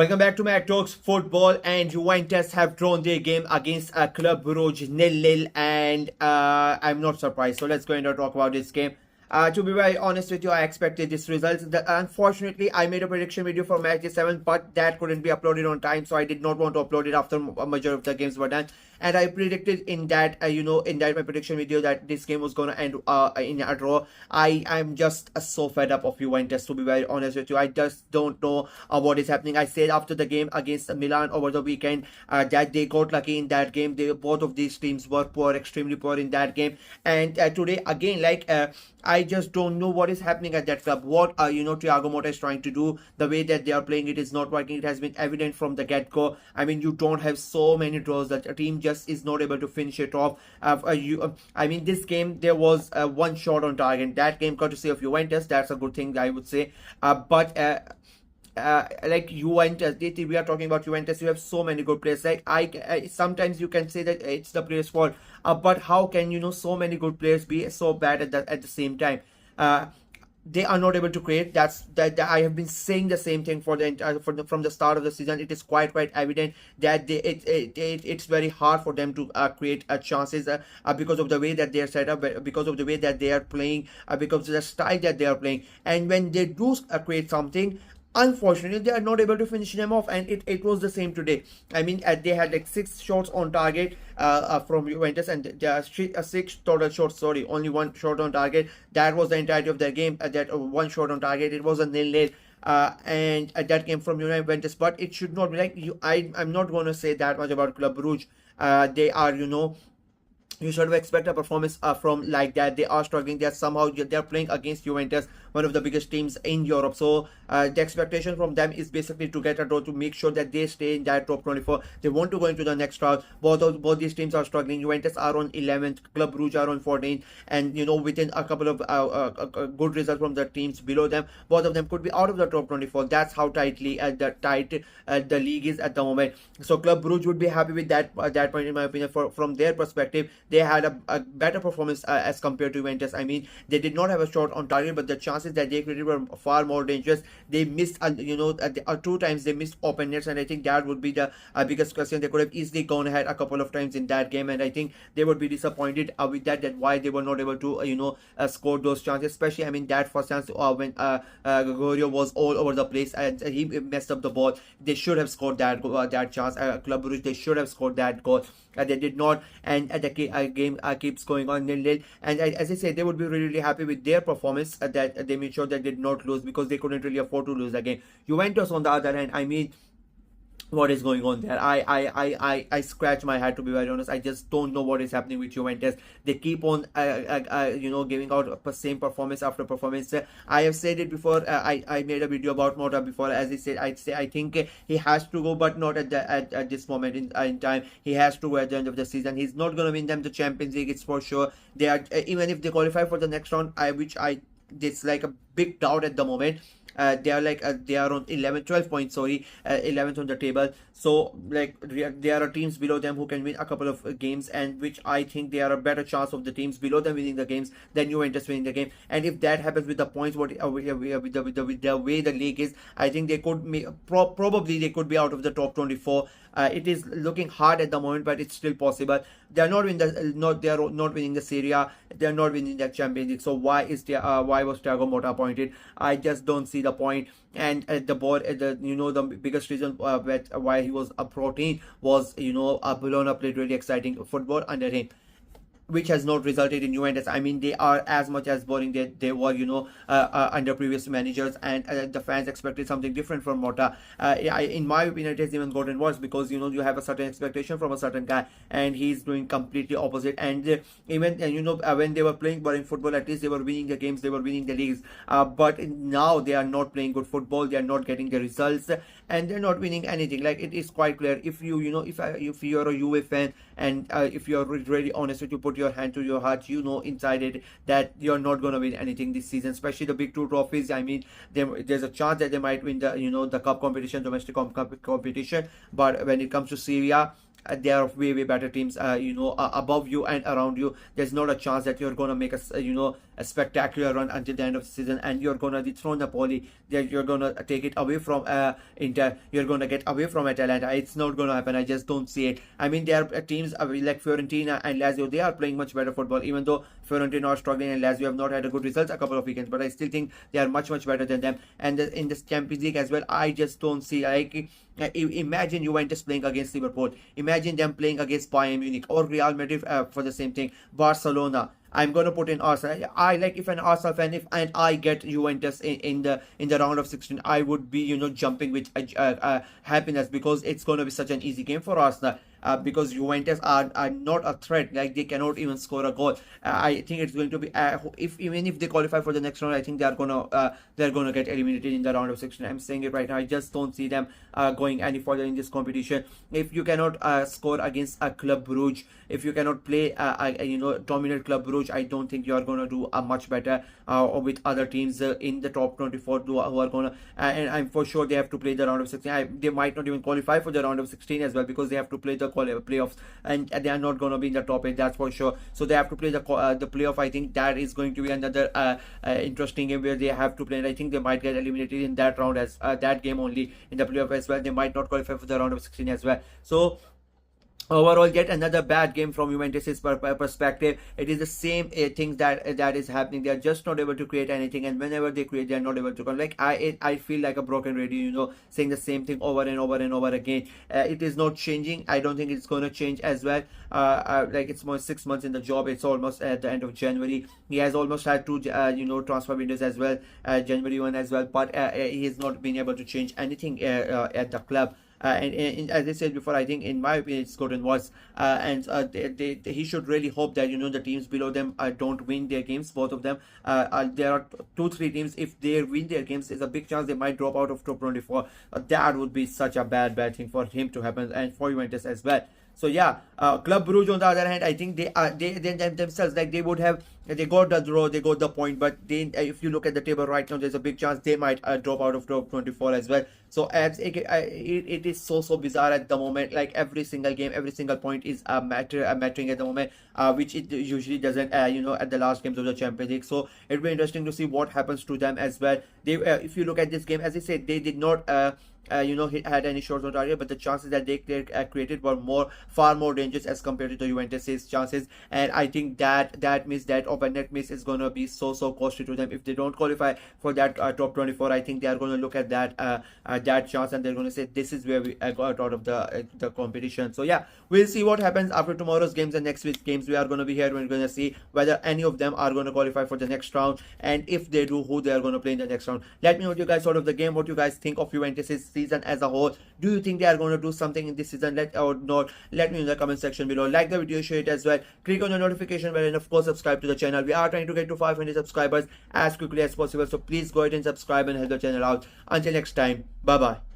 Welcome back to Mac Talks Football, and Juventus have drawn their game against Club Brugge 0-0, and I'm not surprised. So let's go and talk about this game. To be very honest with you, I expected this result. Unfortunately, I made a prediction video for match 7, but that couldn't be uploaded on time, so I did not want to upload it after a majority of the games were done. And I predicted in that, my prediction video that this game was gonna end in a draw. I'm just so fed up of Juventus, to be very honest with you. I just don't know what is happening. I said after the game against Milan over the weekend that they got lucky in that game. Both of these teams were poor, extremely poor in that game. And today again, I just don't know what is happening at that club. What Thiago Motta is trying to do, the way that they are playing, it is not working. It has been evident from the get-go. I mean, you don't have so many draws that a team just is not able to finish it off. I mean, this game there was one shot on target. That game courtesy of Juventus. That's a good thing, I would say. Like Juventus, we are talking about Juventus. You have so many good players. Like I sometimes you can say that it's the players' fault. But how can so many good players be so bad at the same time? They are not able to create. That I have been saying the same thing for the entire from the start of the season. It is quite evident that it's very hard for them to create chances because of the way that they are set up, because of the way that they are playing, because of the style that they are playing. And when they do create something, unfortunately they are not able to finish them off, and it was the same today. I mean, they had like 6 shots on target from Juventus, and there are 6 total shots, sorry, only 1 shot on target. That was the entirety of their game. That 1 shot on target, it was a 0-0. And that came from Juventus, but it should not be like I'm not going to say that much about Club Brugge. They are you should expect a performance from like that. They are struggling. They're playing against Juventus, one of the biggest teams in Europe. So the expectation from them is basically to get a draw, to make sure that they stay in that top 24. They want to go into the next round. Both these teams are struggling. Juventus are on 11th, Club Brugge are on 14th, and within a couple of good results from the teams below them, both of them could be out of the top 24. That's how tightly the league is at the moment. So Club Brugge would be happy with that point, in my opinion. From their perspective, they had a better performance as compared to Juventus. I mean, they did not have a shot on target, but the chances that they created were far more dangerous. They missed 2 times they missed open nets, and I think that would be the biggest question. They could have easily gone ahead a couple of times in that game, and I think they would be disappointed with that why they were not able to score those chances. Especially, I mean, that first chance when Gregorio was all over the place and he messed up the ball. They should have scored that chance. Club Brugge, they should have scored that goal. They did not, and the game keeps going on 0-0. And as I said, they would be really happy with their performance, that they made sure that they did not lose, because they couldn't really afford to lose the game. Juventus, on the other hand, I mean, what is going on there? I scratch my head, to be very honest. I just don't know what is happening with Juventus. They keep on giving out the same performance after performance. I have said it before. I made a video about Motta before. As I said, I think he has to go, but not at this moment in time. He has to go at the end of the season. He's not going to win them the Champions League, it's for sure. They are, even if they qualify for the next round, it's like a big doubt at the moment. They are on 12 points, sorry, 11th on the table. So there are teams below them who can win a couple of games, and which I think they are a better chance of the teams below them winning the games than Juventus winning the game. And if that happens with the points, with the way the league is, I think they could probably they could be out of the top 24. It is looking hard at the moment, but it's still possible. They are not winning the Serie A. They are not winning the Champions League. So why was Thiago Motta appointed? I just don't see the point. And the biggest reason why he was brought in was Bologna played really exciting football under him, which has not resulted in Juventus. I mean, they are as much as boring they were, under previous managers, and the fans expected something different from Motta. In my opinion, it has even gotten worse, because you have a certain expectation from a certain guy, and he's doing completely opposite. And even when they were playing boring football, at least they were winning the games, they were winning the leagues. But now they are not playing good football. They are not getting the results, and they're not winning anything. Like, it is quite clear. If if you're a Juve fan, and if you're really honest with you, put your hand to your heart, inside it that you're not going to win anything this season, especially the big 2 trophies. I mean, there's a chance that they might win the cup competition, domestic competition, but when it comes to Syria, there are way better teams above you and around you. There's not a chance that you're gonna make a spectacular run until the end of the season, and you're gonna dethrone Napoli. You're gonna take it away from Inter. You're gonna get away from Atalanta. It's not gonna happen. I just don't see it. I mean, there are teams like Fiorentina and Lazio. They are playing much better football, even though Fiorentina are struggling and Lazio have not had a good results a couple of weekends. But I still think they are much better than them. And in the Champions League as well, I just don't see like. Imagine Juventus playing against Liverpool. Imagine them playing against Bayern Munich or Real Madrid for the same thing. Barcelona. I'm gonna put in Arsenal. I like if an Arsenal fan, if and I get Juventus in the round of 16, I would be jumping with happiness, because it's gonna be such an easy game for Arsenal. Because Juventus are not a threat, like they cannot even score a goal. I think it's going to be even if they qualify for the next round, I think they're gonna get eliminated in the round of 16. I'm saying it right now. I just don't see them going any further in this competition. If you cannot score against a Club Brugge, if you cannot play dominate Club Brugge, I don't think you are gonna do much better or with other teams in the top 24 who are gonna and I'm for sure they have to play the round of 16. They might not even qualify for the round of 16 as well, because they have to play the playoffs, and they are not going to be in the top 8, that's for sure. So they have to play the playoff. I think that is going to be another interesting game where they have to play, and I think they might get eliminated in that round as that game only in the playoff as well. They might not qualify for the round of 16 as well. So overall, yet another bad game from Juventus's perspective. It is the same things that is happening. They are just not able to create anything, and whenever they create, they are not able to come. Like I feel like a broken radio, saying the same thing over and over and over again. It is not changing. I don't think it's going to change as well. Like it's more 6 months in the job. It's almost at the end of January. He has almost had two transfer windows as well, January 1 as well, but he has not been able to change anything at the club. And as I said before, I think in my opinion it's gotten worse, and he should really hope that the teams below them don't win their games, both of them. There are 2-3 teams, if they win their games, there's a big chance they might drop out of top 24. That would be such a bad thing for him to happen, and for Juventus as well. So yeah, Club Brugge on the other hand, I think they themselves, like they got the draw, they got the point, but if you look at the table right now, there's a big chance they might drop out of top 24 as well. So it is so bizarre at the moment. Like every single game, every single point is mattering at the moment, which it usually doesn't at the last games of the Champions League. So it'll be interesting to see what happens to them as well. They if you look at this game, as I said, they did not had any shots on target, but the chances that they created were far more dangerous as compared to the Juventus's chances. And I think that miss, that open net miss, is going to be so costly to them if they don't qualify for that top 24. I think they are going to look at that chance, and they're going to say this is where we got out of the competition. So yeah, we'll see what happens after tomorrow's games and next week's games. We are going to be here. We're going to see whether any of them are going to qualify for the next round, and if they do, who they are going to play in the next round. Let me know what you guys thought of the game, what you guys think of Juventus's season as a whole. Do you think they are going to do something in this season? Let me know in the comment section below. Like the video, share it as well, click on the notification bell, and of course subscribe to the channel. We are trying to get to 500 subscribers as quickly as possible, so please go ahead and subscribe and help the channel out. Until next time, bye bye.